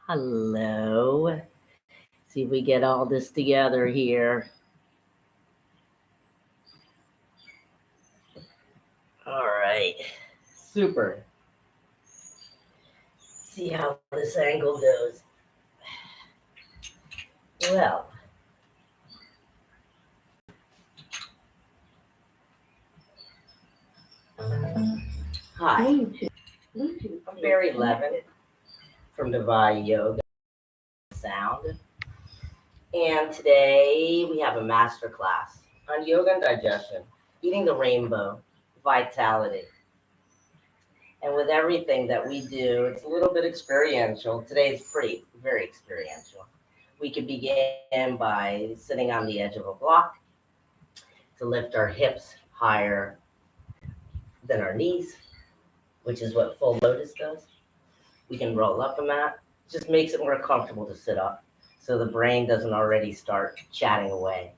Hello. See if we get all this together here. All right. Super. See how this angle goes. Well, hi. I'm Barry Levin from Devaya Yoga Sound. And today we have a master class on yoga and digestion, eating the rainbow, vitality. And with everything that we do, it's a little bit experiential. Today's very experiential. We could begin by sitting on the edge of a block to lift our hips higher than our knees, which is what full lotus does. We can roll up a mat. It just makes it more comfortable to sit up so the brain doesn't already start chatting away.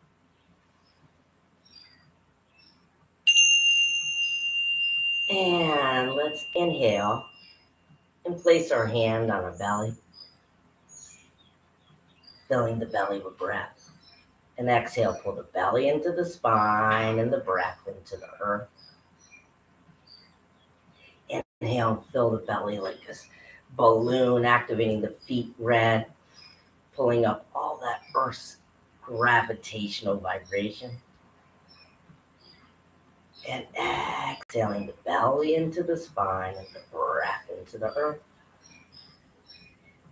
And let's inhale and place our hand on our belly, filling the belly with breath. And exhale, pull the belly into the spine and the breath into the earth. Inhale and fill the belly like this balloon, activating the feet red, pulling up all that earth's gravitational vibration. And exhaling the belly into the spine and the breath into the earth.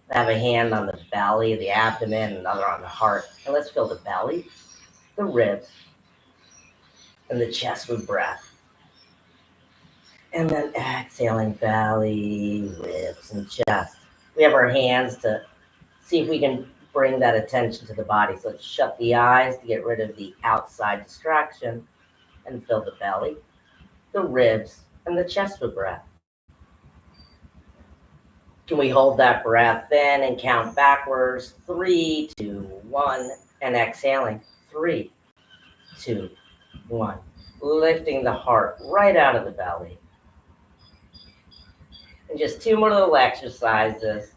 Have a hand on the belly, the abdomen, another on the heart. And let's fill the belly, the ribs, and the chest with breath. And then exhaling belly, ribs, and chest. We have our hands to see if we can bring that attention to the body. So let's shut the eyes to get rid of the outside distraction and fill the belly, the ribs, and the chest with breath. Can we hold that breath in and count backwards? 3, 2, 1, and exhaling. 3, 2, 1. Lifting the heart right out of the belly. And just 2 more little exercises to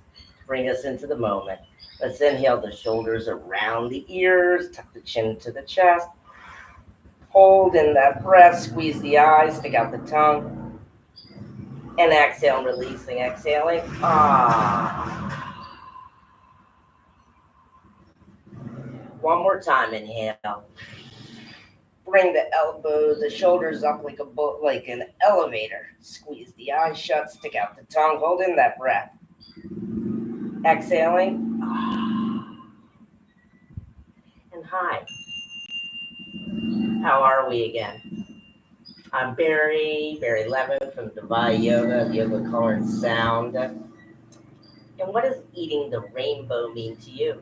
bring us into the moment. Let's inhale the shoulders around the ears, tuck the chin to the chest. Hold in that breath, squeeze the eyes, stick out the tongue. And exhale and releasing, exhaling. One more time, inhale. Bring the elbows, the shoulders up like an elevator. Squeeze the eyes shut, stick out the tongue, hold in that breath. Exhaling. And hi. How are we again? I'm Barry Levin from Devaya Yoga, Yoga Color and Sound. And what does eating the rainbow mean to you?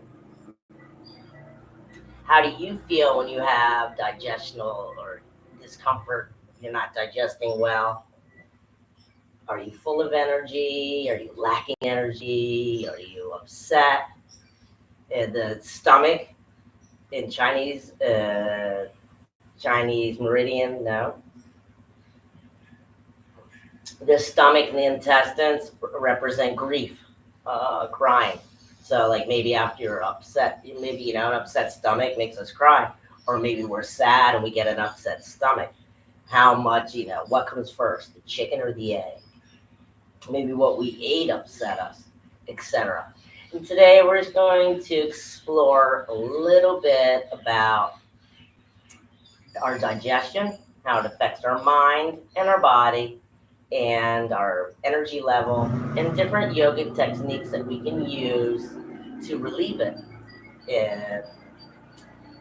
How do you feel when you have digestional or discomfort? You're not digesting well? Are you full of energy? Are you lacking energy? Are you upset? The stomach in Chinese meridian, no. The stomach and the intestines represent grief, crying. So like maybe after you're upset, maybe, an upset stomach makes us cry. Or maybe we're sad and we get an upset stomach. How much, what comes first, the chicken or the egg? Maybe what we ate upset us, etc. And today we're just going to explore a little bit about our digestion, how it affects our mind and our body, and our energy level, and different yoga techniques that we can use to relieve it. And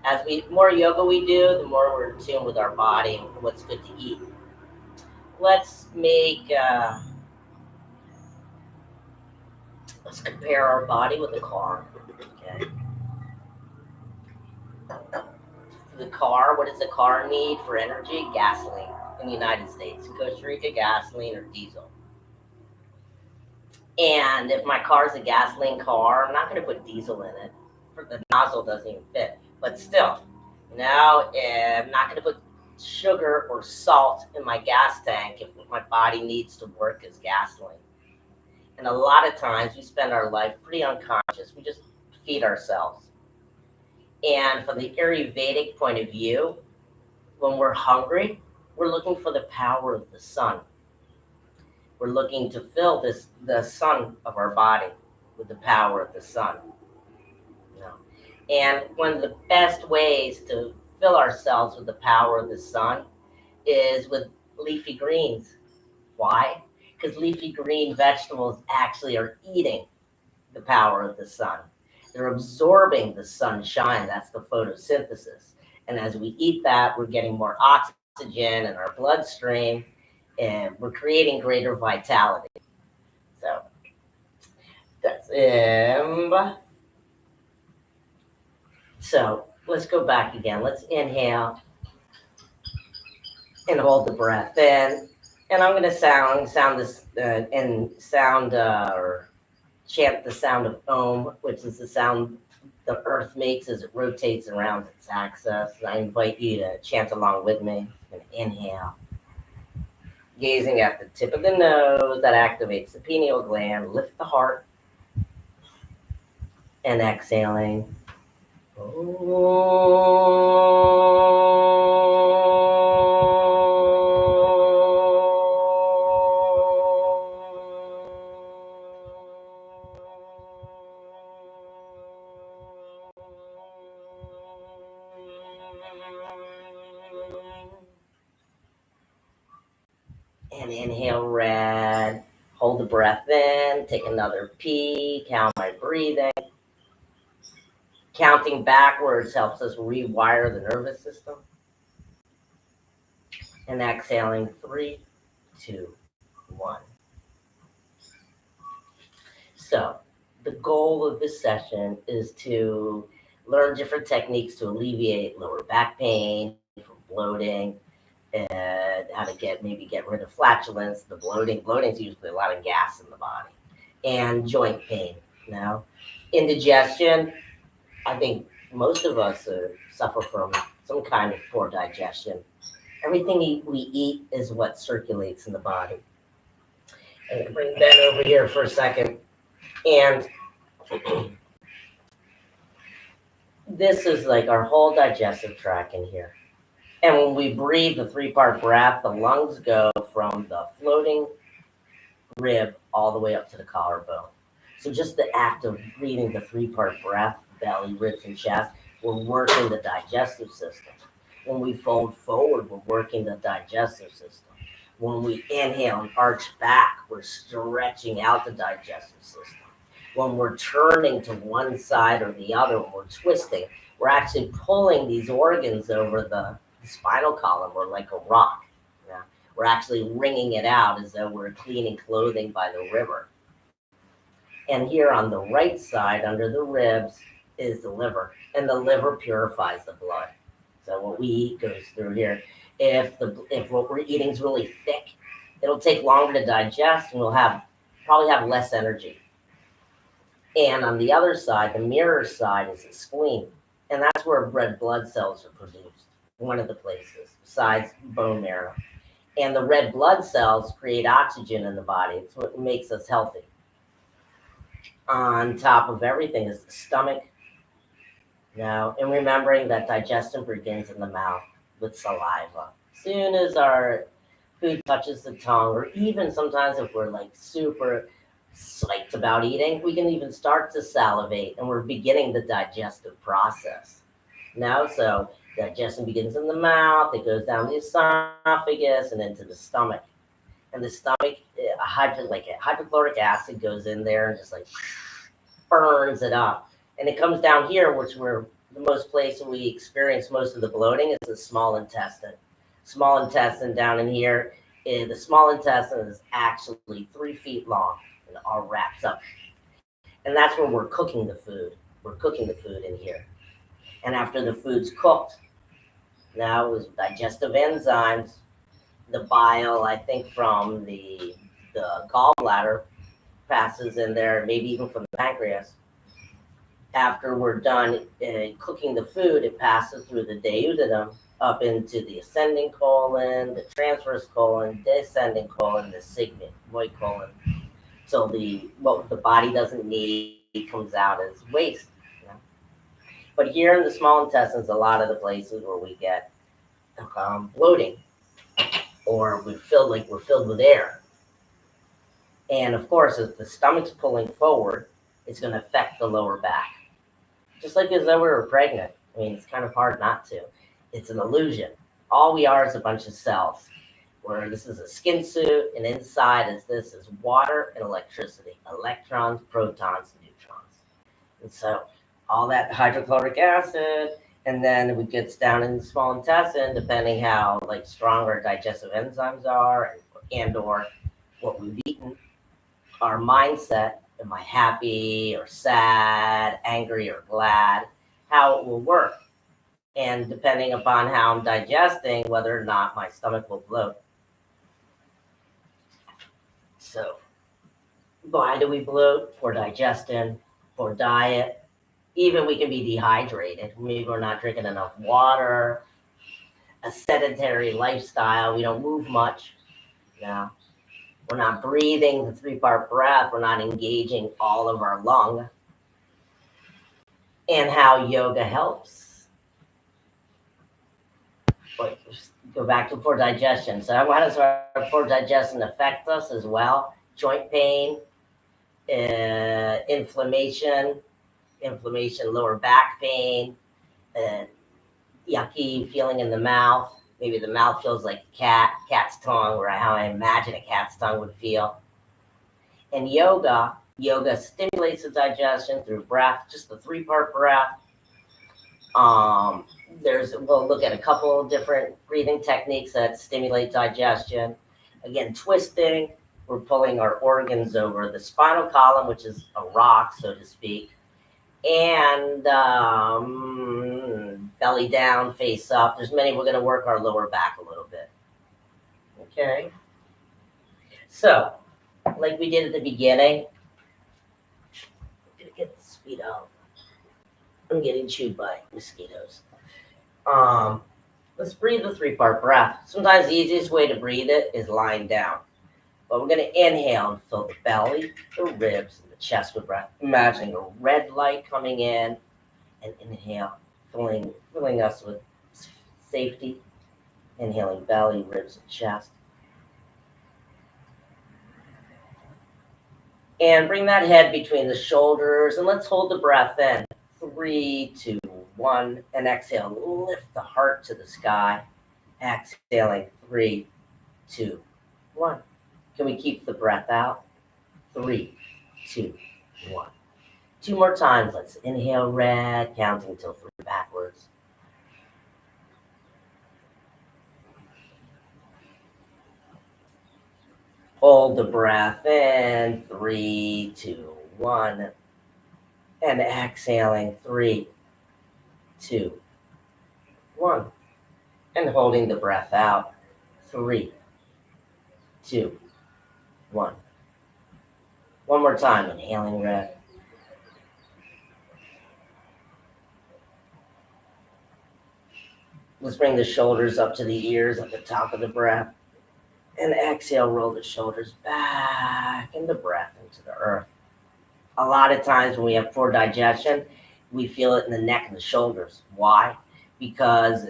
as more yoga we do, the more we're in tune with our body and what's good to eat. Let's compare our body with a car. Okay. The car, what does the car need for energy? Gasoline in the United States. Costa Rica, gasoline or diesel. And if my car is a gasoline car, I'm not going to put diesel in it. The nozzle doesn't even fit. But still, I'm not going to put sugar or salt in my gas tank if my body needs to work as gasoline. And a lot of times we spend our life pretty unconscious. We just feed ourselves. And from the Ayurvedic point of view, when we're hungry, we're looking for the power of the sun. We're looking to fill the sun of our body with the power of the sun. You know? And one of the best ways to fill ourselves with the power of the sun is with leafy greens. Why? Because leafy green vegetables actually are eating the power of the sun. They're absorbing the sunshine. That's the photosynthesis. And as we eat that, we're getting more oxygen in our bloodstream, and we're creating greater vitality. So that's So let's go back again. Let's inhale and hold the breath in. And I'm going to sound this or chant the sound of Om, which is the sound the earth makes as it rotates around its axis. I invite you to chant along with me. And inhale, gazing at the tip of the nose that activates the pineal gland, lift the heart, and exhaling. And inhale red. Hold the breath in. Take another peek. Count my breathing. Counting backwards helps us rewire the nervous system. And exhaling 3, 2, 1. So the goal of this session is to learn different techniques to alleviate lower back pain, from bloating, and how to get rid of flatulence. The bloating is usually a lot of gas in the body, and joint pain. Now, indigestion, I think most of us suffer from some kind of poor digestion. Everything we eat is what circulates in the body. I'm gonna bring Ben over here for a second, and this is like our whole digestive tract in here. And when we breathe the 3-part breath, the lungs go from the floating rib all the way up to the collarbone. So just the act of breathing the 3-part breath, belly, ribs, and chest, we're working the digestive system. When we fold forward, we're working the digestive system. When we inhale and arch back, we're stretching out the digestive system. When we're turning to one side or the other, when we're twisting, we're actually pulling these organs over the spinal column. We're like a rock. You know? We're actually wringing it out as though we're cleaning clothing by the river. And here on the right side, under the ribs, is the liver. And the liver purifies the blood. So what we eat goes through here. If what we're eating is really thick, it'll take longer to digest, and we'll probably have less energy. And on the other side, the mirror side, is the spleen. And that's where red blood cells are produced. One of the places, besides bone marrow. And the red blood cells create oxygen in the body. It's what makes us healthy. On top of everything is the stomach. Now, and remembering that digestion begins in the mouth with saliva. As soon as our food touches the tongue, or even sometimes if we're like super psyched about eating, we can even start to salivate, and we're beginning the digestive process. Now, so digestion begins in the mouth, it goes down the esophagus and into the stomach. And the stomach, hydrochloric acid goes in there and just like burns it up. And it comes down here, which we're the most place we experience most of the bloating, is the small intestine. Small intestine down in here, the small intestine is actually 3 feet long, and it all wraps up. And that's where we're cooking the food. We're cooking the food in here. And after the food's cooked, now with digestive enzymes, the bile, I think from the gallbladder, passes in there, maybe even from the pancreas. After we're done cooking the food, it passes through the duodenum up into the ascending colon, the transverse colon, descending colon, the sigmoid colon, So what the body doesn't need comes out as waste. You know? But here in the small intestines, a lot of the places where we get bloating, or we're filled with air. And of course, if the stomach's pulling forward, it's going to affect the lower back. Just like as though we were pregnant. I mean, it's kind of hard not to. It's an illusion. All we are is a bunch of cells, where this is a skin suit, and inside is water and electricity, electrons, protons, and neutrons. And so all that hydrochloric acid, and then it gets down in the small intestine, depending how like strong our digestive enzymes are, and or what we've eaten, our mindset, am I happy or sad, angry or glad, how it will work. And depending upon how I'm digesting, whether or not my stomach will bloat. So why do we bloat? For digestion, for diet. Even we can be dehydrated. Maybe we're not drinking enough water, a sedentary lifestyle. We don't move much. Yeah. We're not breathing the 3-part breath. We're not engaging all of our lung. And how yoga helps. Go back to poor digestion. So how does our poor digestion affect us as well? Joint pain, inflammation, lower back pain, yucky feeling in the mouth. Maybe the mouth feels like a cat's tongue, or how I imagine a cat's tongue would feel. And yoga stimulates the digestion through breath, just the 3-part breath. We'll look at a couple of different breathing techniques that stimulate digestion. Again, twisting, we're pulling our organs over the spinal column, which is a rock, so to speak. And belly down, face up. We're going to work our lower back a little bit. Okay. So, like we did at the beginning, I'm going to get the speed out. I'm getting chewed by mosquitoes. Let's breathe the 3-part breath. Sometimes the easiest way to breathe it is lying down. But we're going to inhale and fill the belly, the ribs, and the chest with breath. Imagining a red light coming in, and inhale, filling us with safety. Inhaling belly, ribs, and chest. And bring that head between the shoulders, and let's hold the breath in. 3, 2, 1, and exhale. Lift the heart to the sky. Exhaling. 3, 2, 1. Can we keep the breath out? 3, 2, 1. 2 more times. Let's inhale red, counting till 3 backwards. Hold the breath in. 3, 2, 1. And exhaling. 3, 2, 1. And holding the breath out. 3, 2, 1. One more time. Inhaling red. Let's bring the shoulders up to the ears at the top of the breath. And exhale, roll the shoulders back and the breath into the earth. A lot of times when we have poor digestion, we feel it in the neck and the shoulders. Why? Because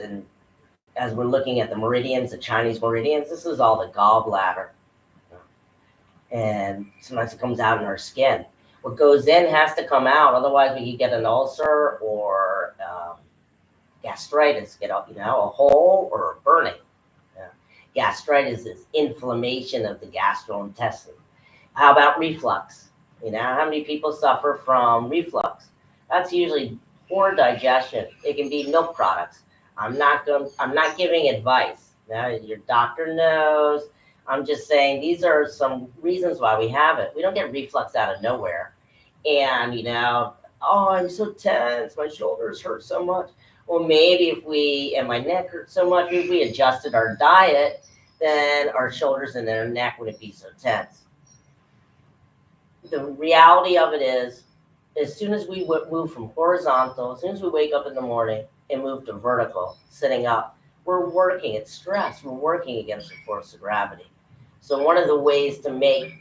as we're looking at the meridians, the Chinese meridians, this is all the gallbladder. And sometimes it comes out in our skin. What goes in has to come out, otherwise we could get an ulcer or gastritis, get a hole or a burning. Gastritis is inflammation of the gastrointestine. How about reflux? How many people suffer from reflux? That's usually poor digestion. It can be milk products. I'm not giving advice. Your doctor knows. I'm just saying these are some reasons why we have it. We don't get reflux out of nowhere. And, I'm so tense. My shoulders hurt so much. Well, maybe and my neck hurts so much, if we adjusted our diet, then our shoulders and our neck wouldn't be so tense. The reality of it is, as soon as we move from horizontal, as soon as we wake up in the morning and move to vertical, sitting up, we're working, it's stress, we're working against the force of gravity. So one of the ways to make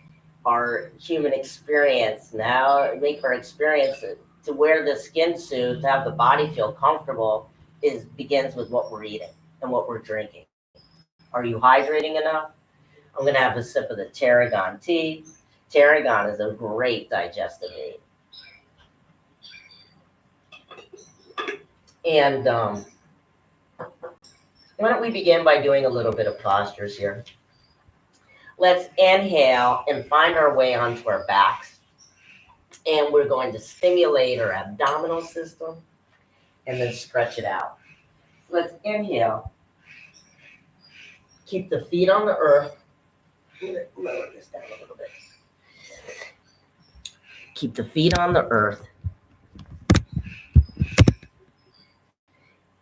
our human experience now, make our experience to wear the skin suit, to have the body feel comfortable, is begins with what we're eating and what we're drinking. Are you hydrating enough? I'm going to have a sip of the tarragon tea. Tarragon is a great digestive aid. And why don't we begin by doing a little bit of postures here? Let's inhale and find our way onto our backs. And we're going to stimulate our abdominal system and then stretch it out. Let's inhale. Keep the feet on the earth. Lower this down a little bit. Keep the feet on the earth.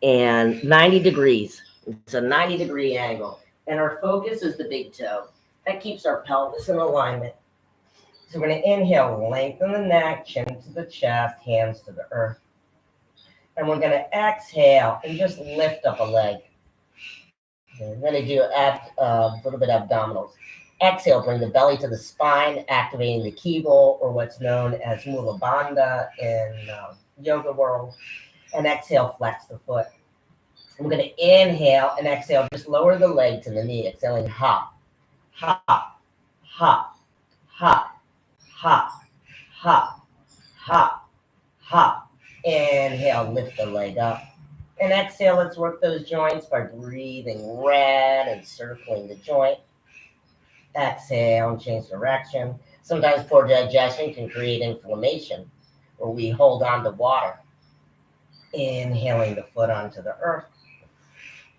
And 90 degrees. It's a 90-degree angle. And our focus is the big toe. That keeps our pelvis in alignment. So we're going to inhale, lengthen the neck, chin to the chest, hands to the earth. And we're going to exhale and just lift up a leg. Okay, we're going to do a little bit of abdominals. Exhale, bring the belly to the spine, activating the Kegel, or what's known as Mula Bandha in yoga world. And exhale, flex the foot. We're going to inhale and exhale, just lower the leg to the knee, exhaling hop, hop, hop, hop, hop, hop, hop, hop. Inhale, lift the leg up. And exhale, let's work those joints by breathing red and circling the joint. Exhale and change direction. Sometimes poor digestion can create inflammation, where we hold on to water. Inhaling the foot onto the earth.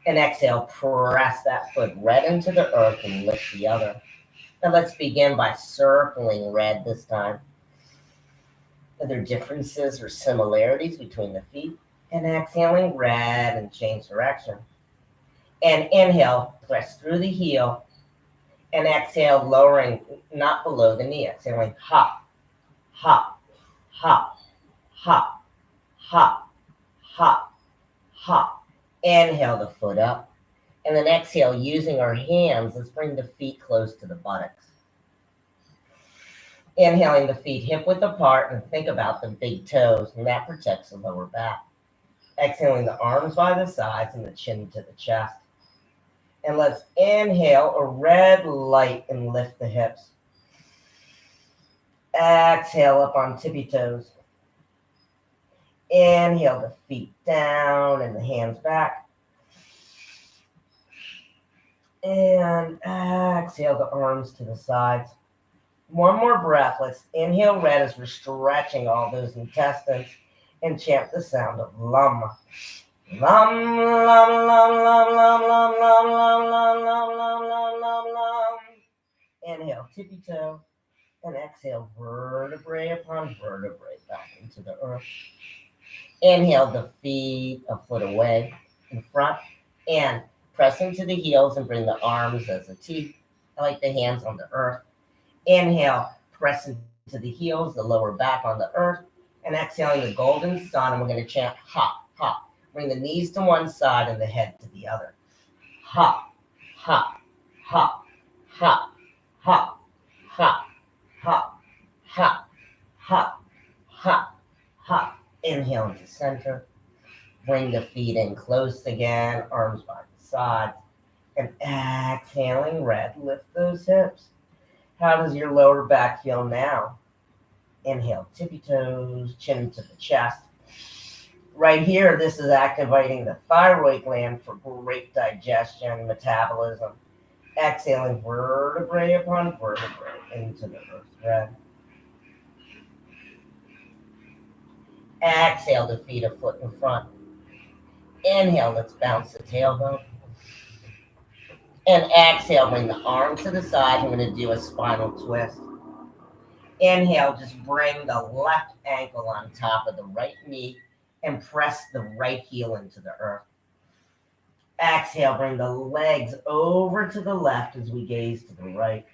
And exhale, press that foot red into the earth and lift the other. Now let's begin by circling red this time. Are there differences or similarities between the feet? And exhaling red and change direction. And inhale, press through the heel. And exhale, lowering, not below the knee. Exhaling, hop, hop, hop, hop, hop, hop, hop. Inhale the foot up. And then exhale, using our hands, let's bring the feet close to the buttocks. Inhaling the feet hip width apart, and think about the big toes, and that protects the lower back. Exhaling the arms by the sides and the chin to the chest. And let's inhale a red light and lift the hips. Exhale up on tippy toes. Inhale the feet down and the hands back. And exhale the arms to the sides. One more breath. Let's inhale red as we're stretching all those intestines and chant the sound of lum. Lum, lum, lum, lum, lum, lum, lum, lum, lum, lum, lum, lum, lum, lum. Inhale, tippy toe. And exhale, vertebrae upon vertebrae back into the earth. Inhale the feet a foot away in front. And press into the heels and bring the arms as a T. I like the hands on the earth. Inhale, press into the heels, the lower back on the earth. And exhaling the golden sun. And we're going to chant hop, hop. Bring the knees to one side and the head to the other. Hop, hop, hop, hop, hop, hop, hop, hop, hop, hop, hop. Inhale into center. Bring the feet in close again, arms by the sides. And exhaling red, lift those hips. How does your lower back feel now? Inhale, tippy toes, chin to the chest. Right here, this is activating the thyroid gland for great digestion, metabolism. Exhaling vertebrae upon vertebrae into the earth thread. Exhale the feet a foot in front. Inhale, let's bounce the tailbone. And exhale, bring the arm to the side. I'm going to do a spinal twist. Inhale, just bring the left ankle on top of the right knee and press the right heel into the earth. Exhale, bring the legs over to the left as we gaze to the right.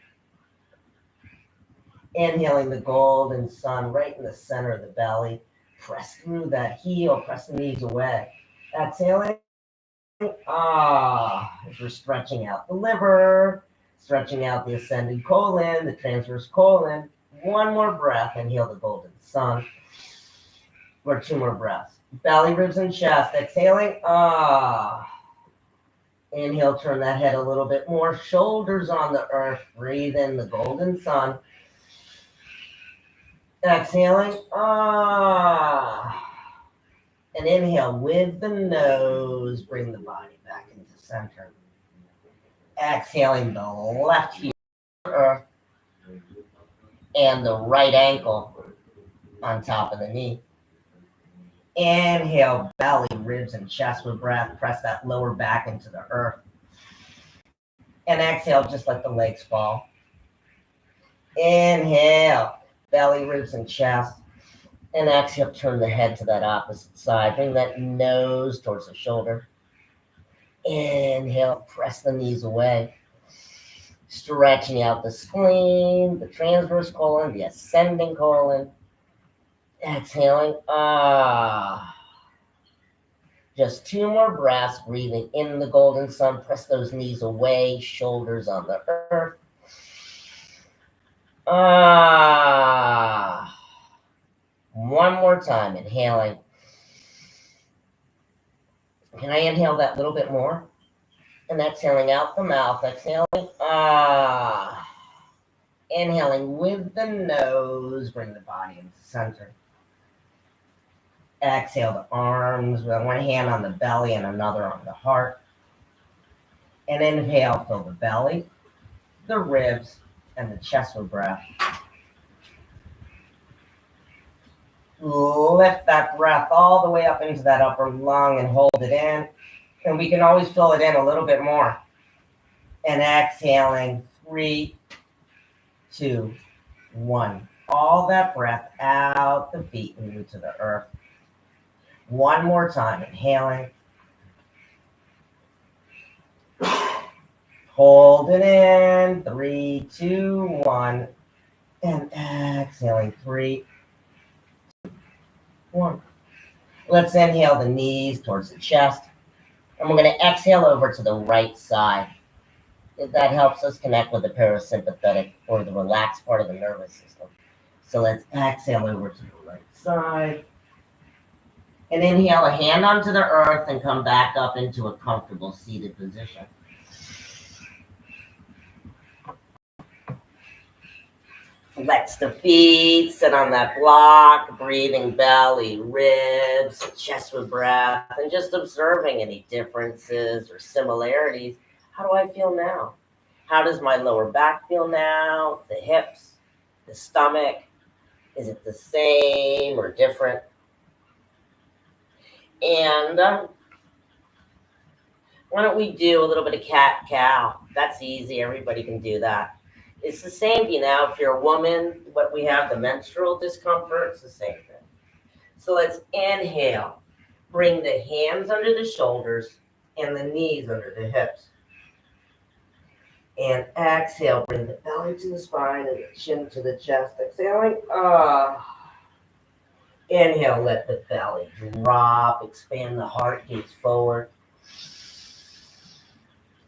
Inhaling the golden sun right in the center of the belly. Press through that heel, press the knees away. Exhaling. As we're stretching out the liver, Stretching out the ascending colon, the transverse colon. One more breath. Inhale the golden sun. Or two more breaths. Belly, ribs, and chest. Exhaling. Inhale, turn that head a little bit more. Shoulders on the earth. Breathe in the golden sun. Exhaling. And inhale with the nose. Bring the body back into center. Exhaling the left heel to earth. And the right ankle on top of the knee. Inhale, belly, ribs, and chest with breath. Press that lower back into the earth. And exhale, just let the legs fall. Inhale, belly, ribs, and chest. And exhale, turn the head to that opposite side. Bring that nose towards the shoulder. Inhale, press the knees away. Stretching out the spleen, the transverse colon, the ascending colon. Exhaling. Just two more breaths, breathing in the golden sun. Press those knees away, shoulders on the earth. One more time, inhaling. Can I inhale that little bit more? And exhaling out the mouth, exhaling. Inhaling with the nose, bring the body into center. Exhale the arms, one hand on the belly and another on the heart. And inhale, fill the belly, the ribs, and the chest with breath. Lift that breath all the way up into that upper lung and hold it in. And we can always fill it in a little bit more. And exhaling, 3, 2, 1. All that breath out the feet and into the earth. One more time, inhaling. Hold it in, 3, 2, 1. And exhaling, 3, 2, 1. Let's inhale the knees towards the chest. And we're going to exhale over to the right side. That helps us connect with the parasympathetic or the relaxed part of the nervous system. So let's exhale over to the right side. And inhale a hand onto the earth and come back up into a comfortable seated position. Flex the feet, sit on that block, breathing belly, ribs, chest with breath, and just observing any differences or similarities. How do I feel now? How does my lower back feel now? The hips, the stomach, is it the same or different? And why don't we do a little bit of cat-cow? That's easy. Everybody can do that. It's the same, if you're a woman, what we have, the menstrual discomfort, it's the same thing. So let's inhale. Bring the hands under the shoulders and the knees under the hips. And exhale, bring the belly to the spine and the chin to the chest. Exhaling. Inhale, let the belly drop, expand the heart, gaze forward.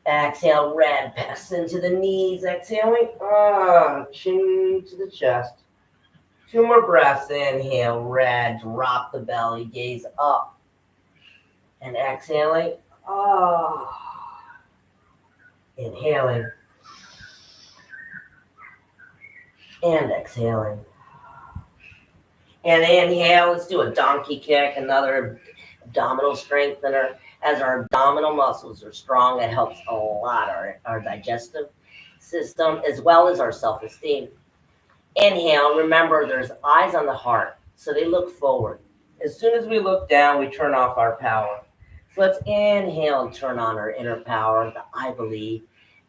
Exhale, red, pass into the knees. Exhaling, chin to the chest. 2 more breaths. Inhale, red, drop the belly, gaze up. And exhaling, inhaling. And exhaling. And inhale, let's do a donkey kick, another abdominal strengthener. As our abdominal muscles are strong, it helps a lot our digestive system as well as our self-esteem. Inhale, remember there's eyes on the heart, so they look forward. As soon as we look down, we turn off our power. So let's inhale and turn on our inner power, the I believe.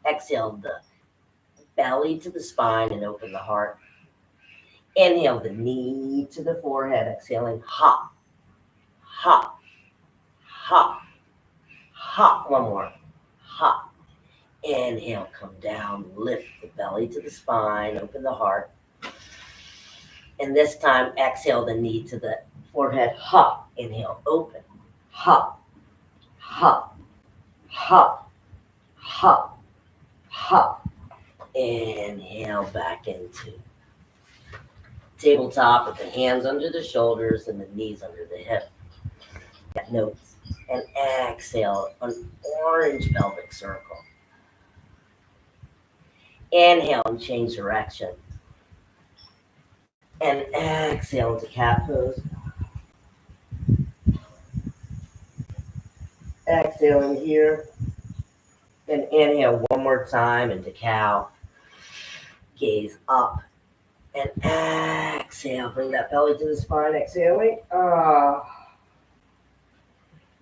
Exhale, the belly to the spine and open the heart. Inhale, the knee to the forehead. Exhaling, hop, hop, hop, hop. One more, hop. Inhale, come down, lift the belly to the spine, open the heart. And this time, exhale the knee to the forehead, hop. Inhale, open, hop, hop, hop, hop, hop. Inhale back into tabletop with the hands under the shoulders and the knees under the hip. Notes. And exhale, an orange pelvic circle. Inhale and change direction. And exhale into cat pose. Exhale in here. And inhale one more time into cow. Gaze up. And exhale. Bring that belly to the spine. Exhaling.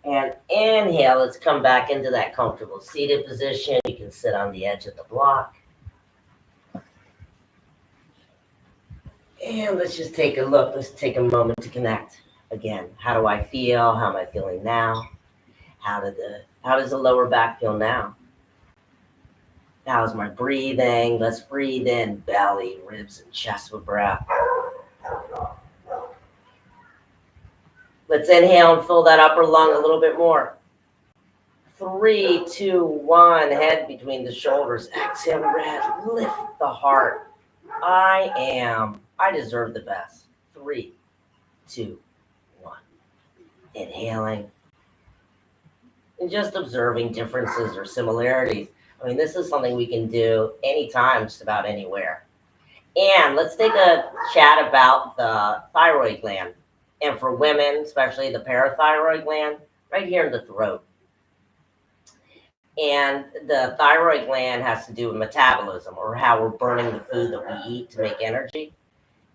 And inhale. Let's come back into that comfortable seated position. You can sit on the edge of the block. And let's just take a look. Let's take a moment to connect. Again, how do I feel? How am I feeling now? How does the lower back feel now? How's my breathing? Let's breathe in belly, ribs, and chest with breath. Let's inhale and fill that upper lung a little bit more. 3, 2, 1. Head between the shoulders. Exhale, red. Lift the heart. I deserve the best. 3, 2, 1. Inhaling. And just observing differences or similarities. I mean, this is something we can do anytime, just about anywhere. And let's take a chat about the thyroid gland. And for women, especially the parathyroid gland, right here in the throat. And the thyroid gland has to do with metabolism, or how we're burning the food that we eat to make energy.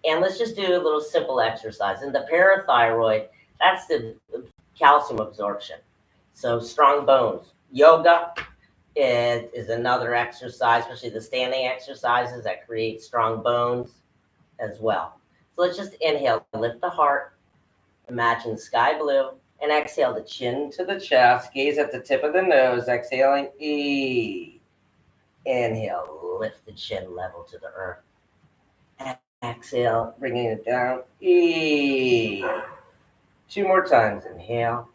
And let's just do a little simple exercise. In the parathyroid, that's the calcium absorption. So strong bones. Yoga is another exercise, especially the standing exercises that create strong bones as well. So let's just inhale, lift the heart, imagine sky blue, and exhale the chin to the chest, gaze at the tip of the nose, exhaling, inhale, lift the chin level to the earth. Exhale, bringing it down, 2 more times, inhale.